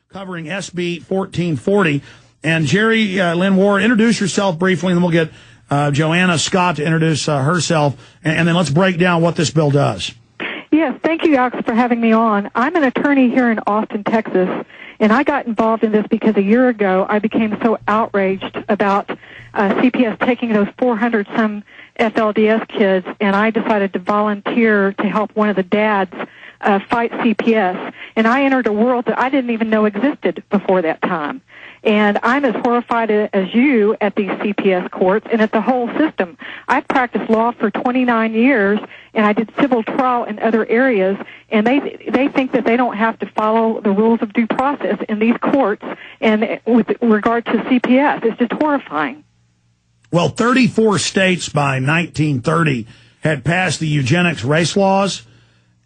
covering SB 1440. And Jerri Lynn Ward, introduce yourself briefly, and then we'll get Joanna Scott to introduce herself, and then let's break down what this bill does. Yes, thank you, Alex, for having me on. I'm an attorney here in Austin, Texas, and I got involved in this because a year ago I became so outraged about CPS taking those 400-some FLDS kids, and I decided to volunteer to help one of the dads fight CPS. And I entered a world that I didn't even know existed before that time. And I'm as horrified as you at these CPS courts and at the whole system. I've practiced law for 29 years, and I did civil trial in other areas, and they think that they don't have to follow the rules of due process in these courts and with regard to CPS. It's just horrifying. Well, 34 states by 1930 had passed the eugenics race laws.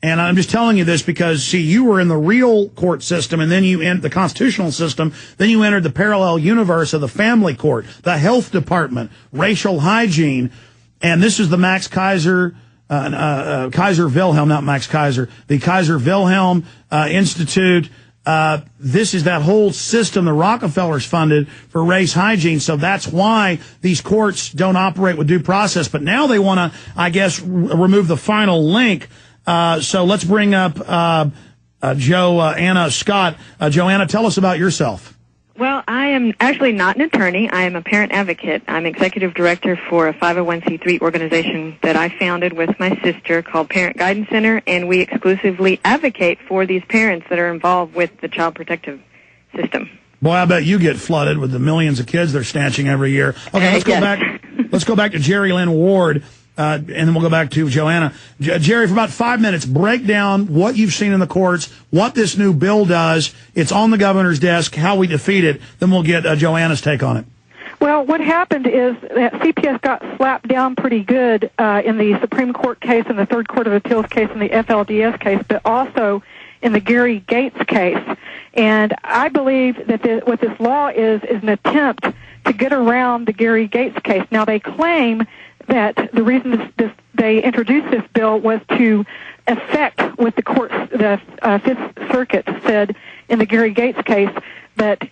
And I'm just telling you this because, see, you were in the real court system, and then you entered the constitutional system, then you entered the parallel universe of the family court, the health department, racial hygiene, and this is the Max Kaiser, Kaiser Wilhelm, not Max Kaiser, the Kaiser Wilhelm Institute. This is that whole system the Rockefellers funded for race hygiene, so that's why these courts don't operate with due process. But now they want to, I guess, remove the final link. So let's bring up Joanna Scott. Joanna, tell us about yourself. Well, I am actually not an attorney. I am a parent advocate. I'm executive director for a 501c3 organization that I founded with my sister called Parent Guidance Center, and we exclusively advocate for these parents that are involved with the child protective system. Boy, I bet you get flooded with the millions of kids they're snatching every year. Okay, let's go back. Let's go back to Jerri Lynn Ward. And then we'll go back to Joanna. Jerri, for about 5 minutes, break down what you've seen in the courts, what this new bill does. It's on the governor's desk, how we defeat it. Then we'll get Joanna's take on it. Well, what happened is that CPS got slapped down pretty good in the Supreme Court case, in the Third Court of Appeals case, in the FLDS case, but also in the Gary Gates case. And I believe that what this law is an attempt to get around the Gary Gates case. Now, they claim that the reason they introduced this bill was to affect what the Fifth Circuit said in the Gary Gates case, but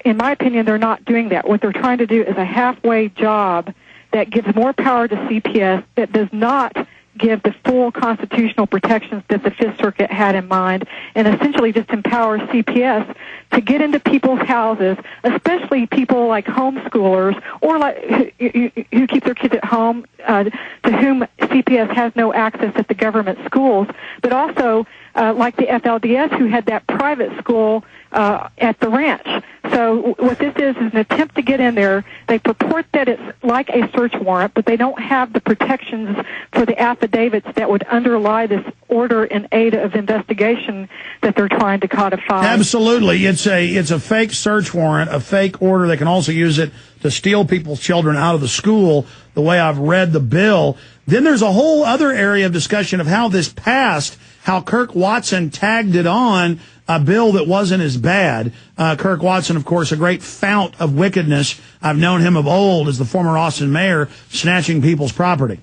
in my opinion, they're not doing that. What they're trying to do is a halfway job that gives more power to CPS, that does not give the full constitutional protections that the Fifth Circuit had in mind, and essentially just empowers CPS to get into people's houses, especially people like homeschoolers or like who keep their kids at home, to whom CPS has no access at the government schools, but also like the FLDS, who had that private school at the ranch. So what this is an attempt to get in there. They purport that it's like a search warrant, but they don't have the protections for the affidavits that would underlie this order in aid of investigation that they're trying to codify. Absolutely. It's a fake search warrant, a fake order. They can also use it to steal people's children out of the school, the way I've read the bill. Then there's a whole other area of discussion of how this passed, how Kirk Watson tagged it on a bill that wasn't as bad. Kirk Watson, of course, a great fount of wickedness. I've known him of old as the former Austin mayor, snatching people's property.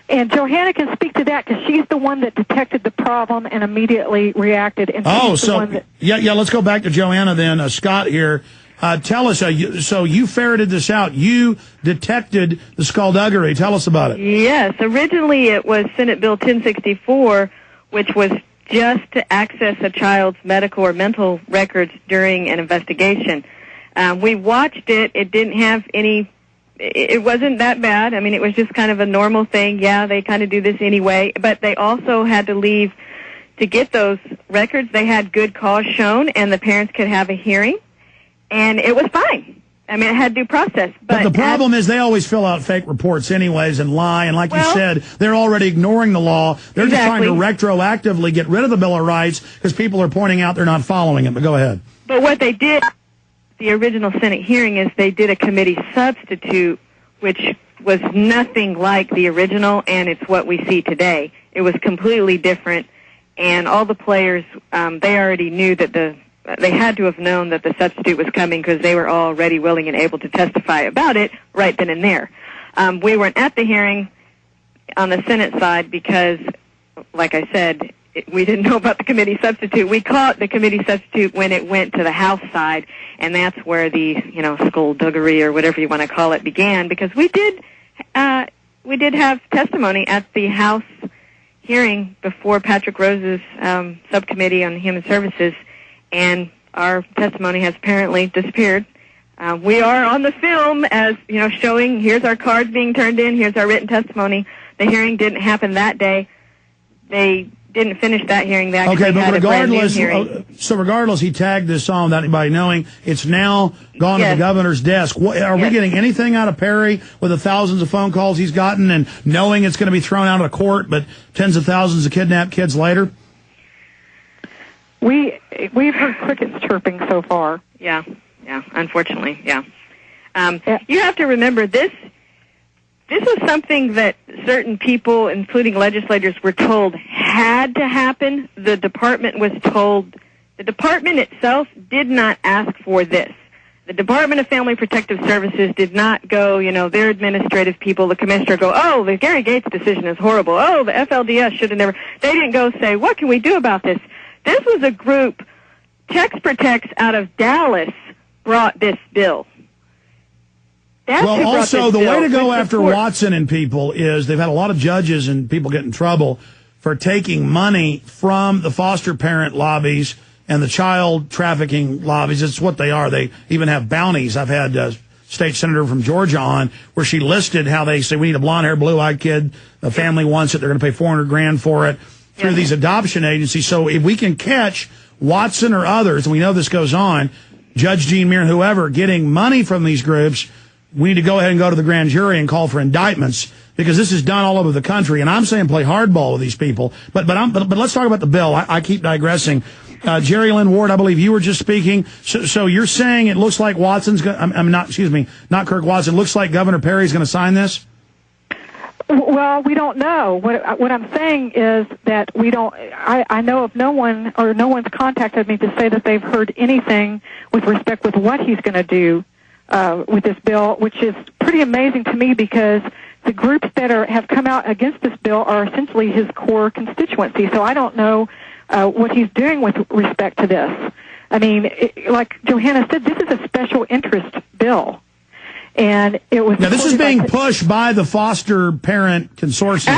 And Johanna can speak to that because she's the one that detected the problem and immediately reacted. And let's go back to Joanna then. Scott here. Tell us, so you ferreted this out. You detected the skullduggery. Tell us about it. Yes. Originally it was Senate Bill 1064, which was just to access a child's medical or mental records during an investigation. We watched it. It didn't have any, it wasn't that bad. I mean, it was just kind of a normal thing. Yeah, they kind of do this anyway. But they also had to leave to get those records. They had good cause shown, and the parents could have a hearing. And it was fine. I mean, it had due process. But the problem is they always fill out fake reports anyways and lie. And like you said, they're already ignoring the law. They're just trying to retroactively get rid of the Bill of Rights because people are pointing out they're not following it. But go ahead. But what they did, the original Senate hearing, is they did a committee substitute, which was nothing like the original, and it's what we see today. It was completely different, and all the players, they already knew that they had to have known that the substitute was coming because they were all ready, willing, and able to testify about it right then and there. We weren't at the hearing on the Senate side because, like I said, we didn't know about the committee substitute. We caught the committee substitute when it went to the House side, and that's where the, skullduggery or whatever you want to call it began, because we did have testimony at the House hearing before Patrick Rose's subcommittee on Human Services, and our testimony has apparently disappeared. We are on the film as, showing here's our cards being turned in, here's our written testimony. The hearing didn't happen that day. They didn't finish that hearing. They actually had a brand new hearing. So regardless, he tagged this on without anybody knowing. It's now gone to the governor's desk. Are we getting anything out of Perry with the thousands of phone calls he's gotten and knowing it's going to be thrown out of court, but tens of thousands of kidnapped kids later? We've heard crickets chirping so far. Yeah, unfortunately, yeah. You have to remember this was something that certain people, including legislators, were told had to happen. The department was told. The department itself did not ask for this. The Department of Family Protective Services did not go, their administrative people, the commissioner go, oh, the Gary Gates decision is horrible. Oh, the FLDS should have never. They didn't go say, what can we do about this? This was a group, Tex Protects out of Dallas brought this bill. Well, also, the way to go after Watson and people is they've had a lot of judges and people get in trouble for taking money from the foster parent lobbies and the child trafficking lobbies. It's what they are. They even have bounties. I've had a state senator from Georgia on where she listed how they say we need a blonde-haired, blue-eyed kid. The family wants it. They're going to pay $400,000 for it through these adoption agencies. So if we can catch Watson or others, and we know this goes on, Judge Gene Muir and whoever, getting money from these groups, we need to go ahead and go to the grand jury and call for indictments because this is done all over the country. And I'm saying play hardball with these people. But let's talk about the bill. I keep digressing. Jerri Lynn Ward, I believe you were just speaking. So you're saying it looks like Watson's going to, not Kirk Watson, looks like Governor Perry's going to sign this? Well, we don't know. What I'm saying is that we don't. I know of no one, or no one's contacted me to say that they've heard anything with respect with what he's going to do with this bill, which is pretty amazing to me because the groups that have come out against this bill are essentially his core constituency. So I don't know what he's doing with respect to this. I mean, like Johanna said, this is a special interest bill. And it was. Now, this is being pushed by the foster parent consortium.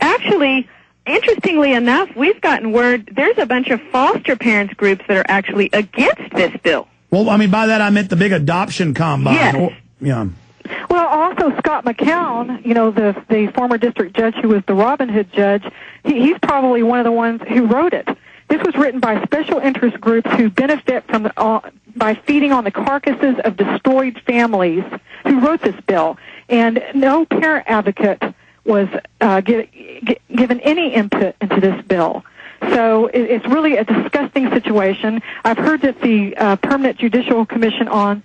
Actually, interestingly enough, we've gotten word there's a bunch of foster parents groups that are actually against this bill. Well, I mean, by that I meant the big adoption combine. Yes. Yeah. Well, also Scott McCown, the former district judge who was the Robin Hood judge, he's probably one of the ones who wrote it. This was written by special interest groups who benefit from by feeding on the carcasses of destroyed families who wrote this bill. And no parent advocate was given any input into this bill. So it's really a disgusting situation. I've heard that the Permanent Judicial Commission on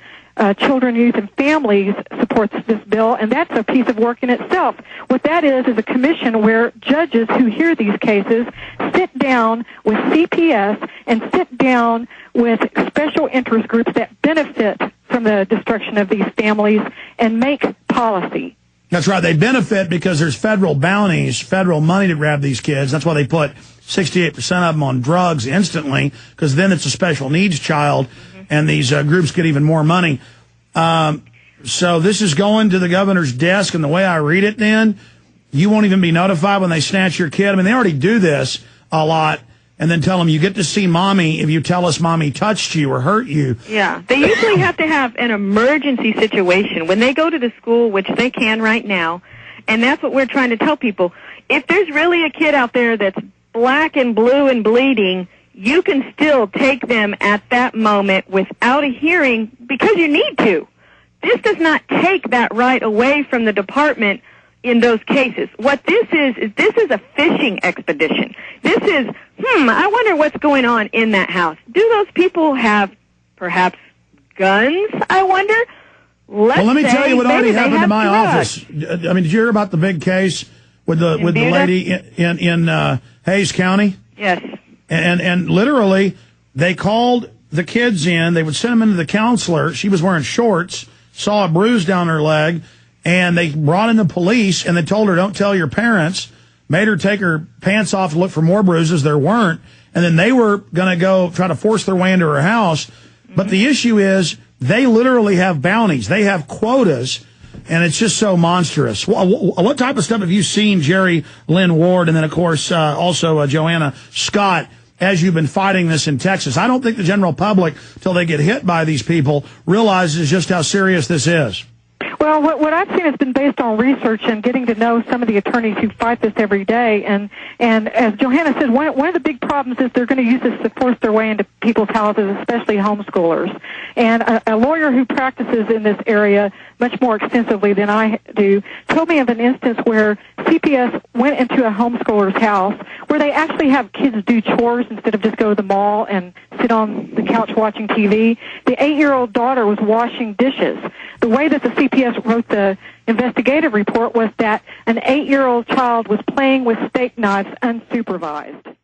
Children, Youth, and Families supports this bill, and that's a piece of work in itself. What that is a commission where judges who hear these cases sit down with CPS and sit down with special interest groups that benefit from the destruction of these families and make policy. That's right. They benefit because there's federal bounties, federal money to grab these kids. That's why they put 68% of them on drugs instantly, because then it's a special needs child, and these groups get even more money. So this is going to the governor's desk, and the way I read it then, you won't even be notified when they snatch your kid. I mean, they already do this a lot, and then tell them you get to see mommy if you tell us mommy touched you or hurt you. Yeah, they usually have to have an emergency situation when they go to the school, which they can right now, and that's what we're trying to tell people. If there's really a kid out there that's black and blue and bleeding, you can still take them at that moment without a hearing because you need to. This does not take that right away from the department in those cases. What this is a fishing expedition. This is, I wonder what's going on in that house. Do those people have perhaps guns, I wonder? Well, let me tell you what already happened in my office. I mean, did you hear about the big case with the lady in Hayes County? Yes. And literally, they called the kids in. They would send them into the counselor. She was wearing shorts, saw a bruise down her leg, and they brought in the police, and they told her, don't tell your parents. made her take her pants off to look for more bruises. There weren't. And then they were going to go try to force their way into her house. But the issue is they literally have bounties. They have quotas. And it's just so monstrous. What type of stuff have you seen, Jerri Lynn Ward, and then, of course, also Joanna Scott, as you've been fighting this in Texas? I don't think the general public, till they get hit by these people, realizes just how serious this is. Well, what I've seen has been based on research and getting to know some of the attorneys who fight this every day. And as Johanna said, one of the big problems is they're going to use this to force their way into people's houses, especially homeschoolers. And a lawyer who practices in this area much more extensively than I do told me of an instance where CPS went into a homeschooler's house where they actually have kids do chores instead of just go to the mall and sit on the couch watching TV. The 8-year-old daughter was washing dishes. The way that the CPS wrote the investigative report was that an 8-year-old child was playing with steak knives unsupervised.